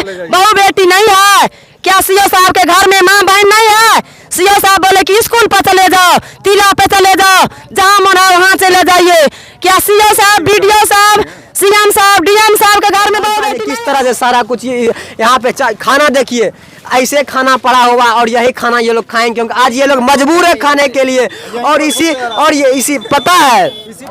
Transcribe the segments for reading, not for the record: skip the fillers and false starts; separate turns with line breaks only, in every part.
बहू बेटी नहीं है? क्या सीओ साहब के घर में माँ बहन नहीं है? सीओ साहब बोले कि स्कूल पर चले जाओ, टीला पे चले जाओ, जहाँ मन है वहाँ चले जाइए। क्या सीओ साहब, बीडीओ साहब, सीएम साहब, डीएम साहब के घर में बहू बेटी
किस तरह से सारा कुछ यहाँ पे खाना देखिए, ऐसे खाना पड़ा हुआ और यही खाना ये लोग खाएंगे क्योंकि आज ये लोग मजबूर है खाने के लिए। और इसी पता है।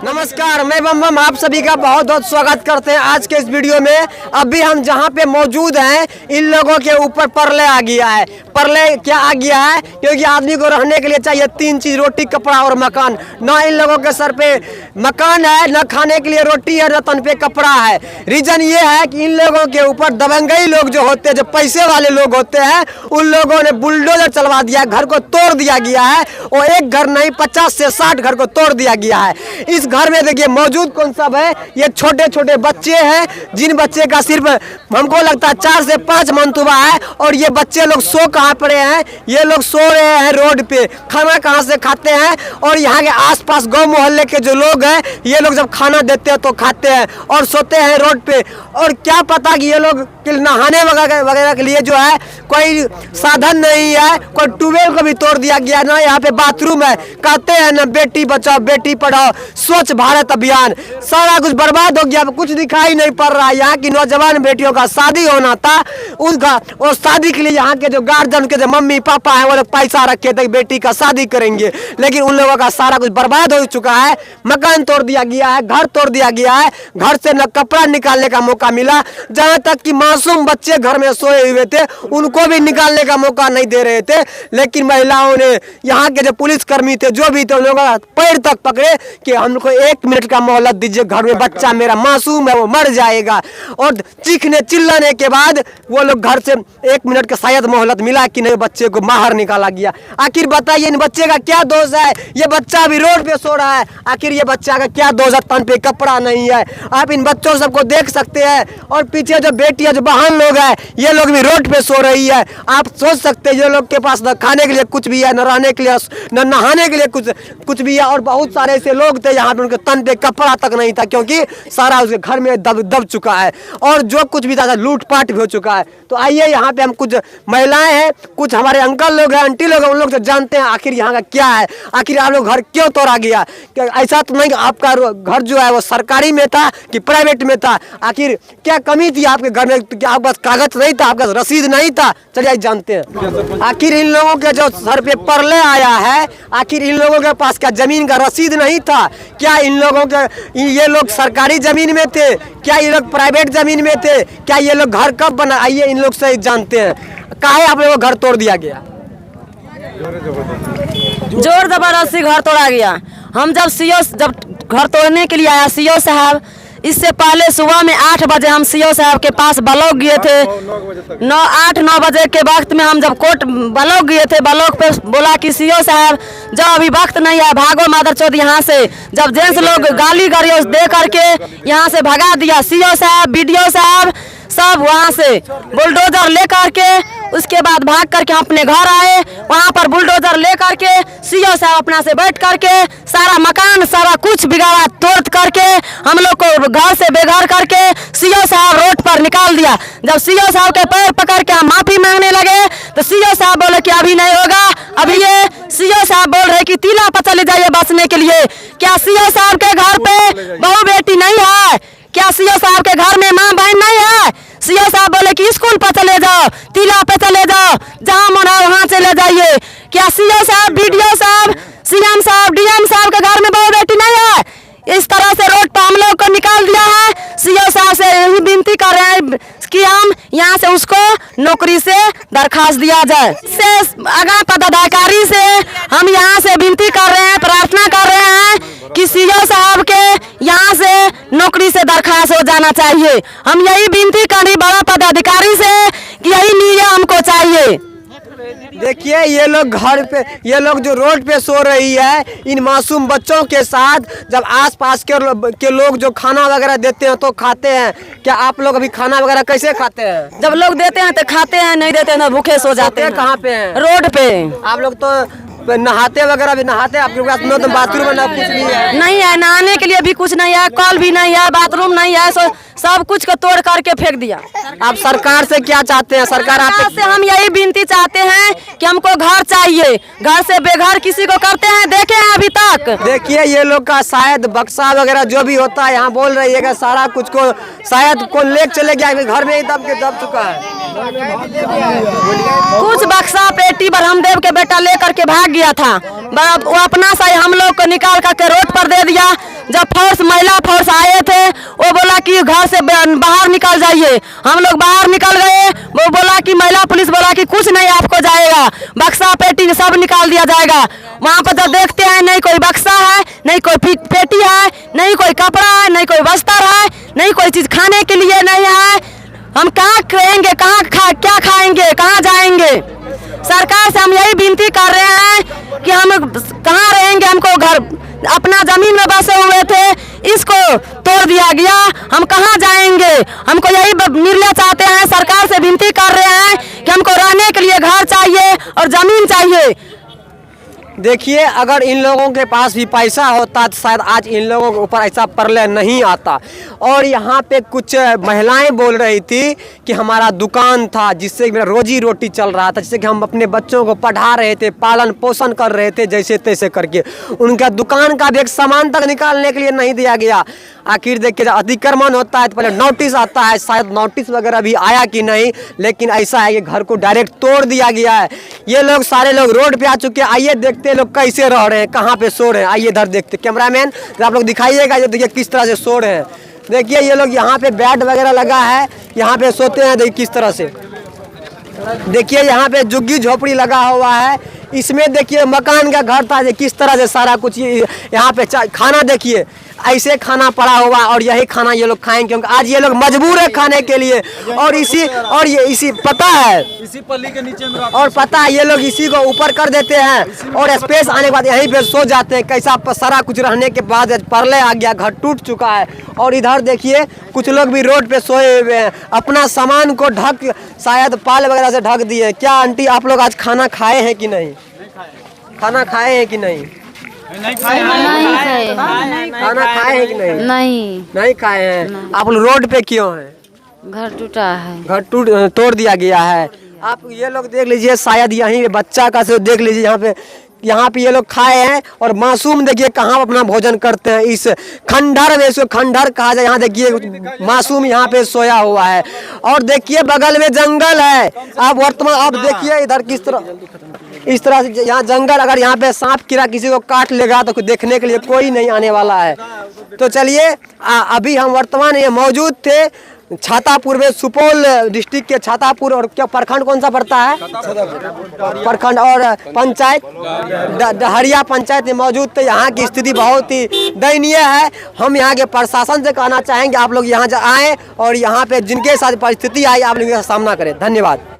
नमस्कार, मैं बम बम आप सभी का बहुत बहुत स्वागत करते हैं आज के इस वीडियो में। अभी हम जहाँ पे मौजूद हैं इन लोगों के ऊपर परले आ गया है। परले क्या आ गया है? क्योंकि आदमी को रहने के लिए चाहिए 3 चीज, रोटी, कपड़ा और मकान। न इन लोगों के सर पे मकान है, न खाने के लिए रोटी है, न तन पे कपड़ा है। रीजन ये है कि इन लोगों के ऊपर दबंगई लोग जो होते हैं, जो पैसे वाले लोग होते हैं, उन लोगों ने बुलडोजर चलवा दिया, घर को तोड़ दिया गया है। और एक घर नहीं 50 से 60 घर को तोड़ दिया गया है। इस घर में देखिए मौजूद कौन सब है? ये छोटे छोटे बच्चे हैं, जिन बच्चे का सिर्फ हमको लगता है 4 से 5 मंतुबा है। और ये बच्चे लोग सो कहाँ पड़े हैं? ये लोग सो रहे हैं रोड पे। खाना कहाँ से खाते हैं? और यहाँ के आसपास गांव मोहल्ले के जो लोग हैं, ये लोग जब खाना देते हैं तो खाते हैं और सोते हैं रोड पे। और क्या पता कि ये लोग नहाने वगैरह के लिए जो है कोई साधन नहीं है, कोई ट्यूबवेल को भी तोड़ दिया गया, ना यहाँ पे बाथरूम है। कहते हैं ना बेटी बचाओ बेटी पढ़ाओ, स्वच्छ भारत अभियान, सारा कुछ बर्बाद हो गया, कुछ दिखाई नहीं पड़ रहा। यहाँ की नौजवान बेटियों का शादी होना था, उसका और शादी के लिए यहाँ के जो गार्जियन के जो मम्मी पापा है वो लोग पैसा रखे थे बेटी का शादी करेंगे, लेकिन उन लोगों का सारा कुछ बर्बाद हो चुका है। मकान तोड़ दिया गया है, घर तोड़ दिया गया है, घर से न कपड़ा निकालने का मौका मिला। जहाँ तक कि मासूम बच्चे घर में सोए हुए थे उनको भी निकालने का मौका नहीं दे रहे थे। लेकिन महिलाओं ने, यहाँ के जो पुलिसकर्मी थे, जो भी थे, उन लोगों का पैर तक पकड़े कि हमको 1 मिनट का मोहलत दीजिए, घर में बच्चा मेरा मासूम है वो मर जाएगा। और चीखने चिल्लाने के बाद वो लोग घर से 1 मिनट का शायद मोहलत मिला कि नहीं, बच्चे को बाहर निकाला गया। आखिर बताइए इन बच्चे का क्या दोष है? ये बच्चा अभी रोड पे सो रहा है, आखिर ये बच्चा का क्या दोष है? तन पे कपड़ा नहीं है। आप इन बच्चों सबको देख सकते हैं। और पीछे जो बेटियां जो बहन लोग हैं, ये लोग भी रोड पे सो रही है। आप सोच सकते हैं ये लोग के पास न खाने के लिए कुछ भी है, न रहने के लिए, न नहाने के लिए कुछ भी है। और बहुत सारे ऐसे लोग थे यहाँ पे उनके तन पे कपड़ा तक नहीं था, क्योंकि सारा उसके घर में दब चुका है। और जो कुछ भी था लूटपाट भी हो चुका है। तो आइए यहाँ पे हम कुछ महिलाएं हैं, कुछ हमारे अंकल लोग हैं, आंटी लोग हैं, उन लोग से जानते हैं आखिर यहाँ का क्या है, आखिर आप लोग घर क्यों तोड़ा गया। ऐसा तो नहीं आपका घर जो है वो सरकारी में था कि प्राइवेट में था? आखिर क्या कमी थी आपके घर में? क्या आपके पास कागज नहीं था, आपके पास रसीद नहीं था? चलिए जानते हैं। आखिर इन लोगों के जो सर पे परले आया है, आखिर इन लोगों के पास क्या जमीन का रसीद नहीं था? क्या इन लोगों के, ये लोग सरकारी जमीन में थे? क्या ये लोग प्राइवेट जमीन में थे? क्या ये लोग घर कब बना? आइए इन लोग से जानते हैं। काहे आप लोगों को घर तोड़ दिया गया?
जोर जबरदस्ती घर तोड़ा गया। हम जब घर तोड़ने के लिए आया सीओ साहब, इससे पहले सुबह में 8 बजे हम सीओ साहब के पास ब्लॉक गए थे। 8-9 बजे के वक्त में हम जब कोर्ट ब्लॉक गए थे, ब्लॉक पे बोला कि सीओ साहब जब अभी वक्त नहीं है भागो मादरचोद यहाँ से। जब जेंट्स लोग गाली गलौज दे करके यहाँ से भगा दिया, सीओ साहब, बीडीओ साहब सब वहाँ से बुलडोजर ले करके, उसके बाद भाग करके हम अपने घर आए। वहाँ पर बुलडोजर ले करके सीओ साहब अपना से बैठ करके सारा मकान सारा कुछ बिगाड़ा, तोड़ करके हम लोग को घर से बेघर करके सीओ साहब रोड पर निकाल दिया। जब सीओ साहब के पैर पकड़ के हम माफी मांगने लगे तो सीओ साहब बोले कि अभी नहीं होगा। अभी ये सीओ साहब बोल रहे कि टीला पर चले जाइए बसने के लिए। क्या सीओ साहब के घर पे बहू बेटी नहीं है? क्या सीओ साहब के घर में माँ बहन नहीं है? सीओ साहब बोले कि स्कूल पर चले जाओ, टीला पे चले जाओ, जहाँ मन है वहाँ चले जाइए। क्या सीओ साहब, बीडीओ साहब, सीएम साहब, डीएम साहब के घर में बहू बेटी नहीं है? इस तरह से रोड पर हम लोग को निकाल दिया है। सीओ साहब से यही विनती कर रहे हैं कि हम यहाँ से उसको नौकरी से दरखास्त दिया जाए। से आगा पदाधिकारी से हम यहाँ से विनती कर रहे हैं, प्रार्थना कर रहे हैं कि सीओ साहब के यहाँ से नौकरी से दरखास्त हो जाना चाहिए। हम यही विनती करें बड़ा पदाधिकारी से कि यही नियम हमको चाहिए।
देखिए ये लोग घर पे, ये लोग जो रोड पे सो रही है इन मासूम बच्चों के साथ, जब आसपास के लोग जो खाना वगैरह देते हैं तो खाते हैं। क्या आप लोग अभी खाना वगैरह कैसे खाते हैं?
जब लोग देते हैं तो खाते हैं, नहीं देते हैं तो भूखे सो जाते हैं।
कहाँ पे हैं?
रोड पे।
आप लोग तो नहाते वगैरह भी नहाते आपके पास में तो बाथरूम में ना कुछ नहीं है?
नहीं है, नहाने के लिए भी कुछ नहीं है, कल भी नहीं है, बाथरूम नहीं है, सब कुछ को तोड़ करके फेंक दिया।
आप सरकार से क्या चाहते हैं? सरकार
सरकार से हम यही विनती चाहते हैं कि हमको घर चाहिए, घर से बेघर किसी को करते हैं देखे हैं अभी तक।
देखिए ये लोग का शायद बक्सा वगैरह जो भी होता है यहाँ बोल रही है कि सारा कुछ को शायद को लेके चले गया, घर में ही दब चुका है।
कुछ बक्सा पेटी ब्रह्मदेव के बेटा लेकर के भाग गया था, वो अपना सा हम लोग को निकाल करके रोड पर दे दिया। जब महिला फोर्स आए थे वो बोला कि घर से बाहर निकल जाइए, हम लोग बाहर निकल गए, वो बोला कि महिला पुलिस बोला कि कुछ नहीं आपको जाएगा, बक्सा पेटी सब निकाल दिया जाएगा। वहाँ पर जब देखते हैं नहीं कोई बक्सा है, नहीं कोई पेटी है, नहीं कोई कपड़ा है, नहीं कोई बस्तर है, नहीं कोई चीज खाने के लिए नहीं है। हम कहाँ रहेंगे, क्या खाएंगे, कहाँ जाएंगे? सरकार से हम यही विनती कर रहे हैं कि हम कहाँ रहेंगे, हमको घर अपना जमीन में बसे हुए थे, इसको तोड़ दिया गया, हम कहाँ जाएंगे? हमको यही निर्णय चाहते हैं, सरकार से विनती कर रहे हैं कि हमको रहने के लिए घर चाहिए और जमीन चाहिए।
देखिए अगर इन लोगों के पास भी पैसा होता तो शायद आज इन लोगों के ऊपर ऐसा प्रलय नहीं आता। और यहाँ पे कुछ महिलाएं बोल रही थी कि हमारा दुकान था जिससे मेरा रोजी रोटी चल रहा था, जिससे कि हम अपने बच्चों को पढ़ा रहे थे, पालन पोषण कर रहे थे, जैसे तैसे करके उनका दुकान का भी एक सामान तक निकालने के लिए नहीं दिया गया। आखिर देखिए जब अतिक्रमण होता है तो पहले नोटिस आता है, शायद नोटिस वगैरह भी आया कि नहीं, लेकिन ऐसा है कि घर को डायरेक्ट तोड़ दिया गया है। ये लोग सारे लोग रोड पे आ चुके हैं। आइए देखते हैं लोग कैसे रह रहे हैं, कहाँ पे सो रहे हैं। आइए इधर देखते, कैमरामैन आप लोग दिखाइएगा, ये देखिए किस तरह से सो रहे हैं। देखिए ये लोग यहाँ पे बेड वगैरह लगा है, यहाँ पे सोते हैं। देखिए किस तरह से, देखिए यहाँ पे झुग्गी झोपड़ी लगा हुआ है, इसमें देखिए मकान का घर था, किस तरह से सारा कुछ यहाँ पे खाना देखिए ऐसे खाना पड़ा हुआ और यही खाना ये लोग खाएंगे क्योंकि आज ये लोग मजबूर है खाने के लिए। और इसी पता है, इसी पल्ली के नीचे में और पता है ये लोग इसी को ऊपर कर देते हैं और स्पेस आने के बाद यहीं पे सो जाते हैं। कैसा सारा कुछ रहने के बाद प्रलय आ गया, घर टूट चुका है। और इधर देखिए कुछ लोग भी रोड पे सोए हुए हैं, अपना सामान को ढक शायद पाल वगैरह से ढक दिए। क्या आंटी आप लोग आज खाना खाए हैं कि नहीं? खाना खाए हैं कि नहीं?
नहीं खाए हैं।
खाना खाए हैं कि नहीं? नहीं खाए हैं। आप लोग रोड पे क्यों हैं?
घर टूटा है,
घर तोड़ दिया गया है। आप ये लोग देख लीजिए, शायद यहीं बच्चा का से देख लीजिए, यहाँ पे ये लोग खाए हैं। और मासूम देखिए कहाँ अपना भोजन करते हैं, इस खंडहर में, इसको खंडहर कहा जाए। यहाँ देखिए मासूम यहाँ पे सोया हुआ है। और देखिए बगल में जंगल है। आप देखिए इधर किस तरह, इस तरह से यहाँ जंगल, अगर यहाँ पे सांप कीड़ा किसी को काट लेगा तो देखने के लिए कोई नहीं आने वाला है। तो चलिए अभी हम वर्तमान ये मौजूद थे छातापुर में, सुपौल डिस्ट्रिक्ट के छातापुर। और क्या प्रखंड कौन सा पड़ता है? प्रखंड और पंचायत डहरिया पंचायत में मौजूद थे। यहाँ की स्थिति बहुत ही दयनीय है। हम यहाँ के प्रशासन से कहना चाहेंगे आप लोग यहाँ आएँ और यहाँ पे जिनके साथ परिस्थिति आई आप लोग सामना करें। धन्यवाद।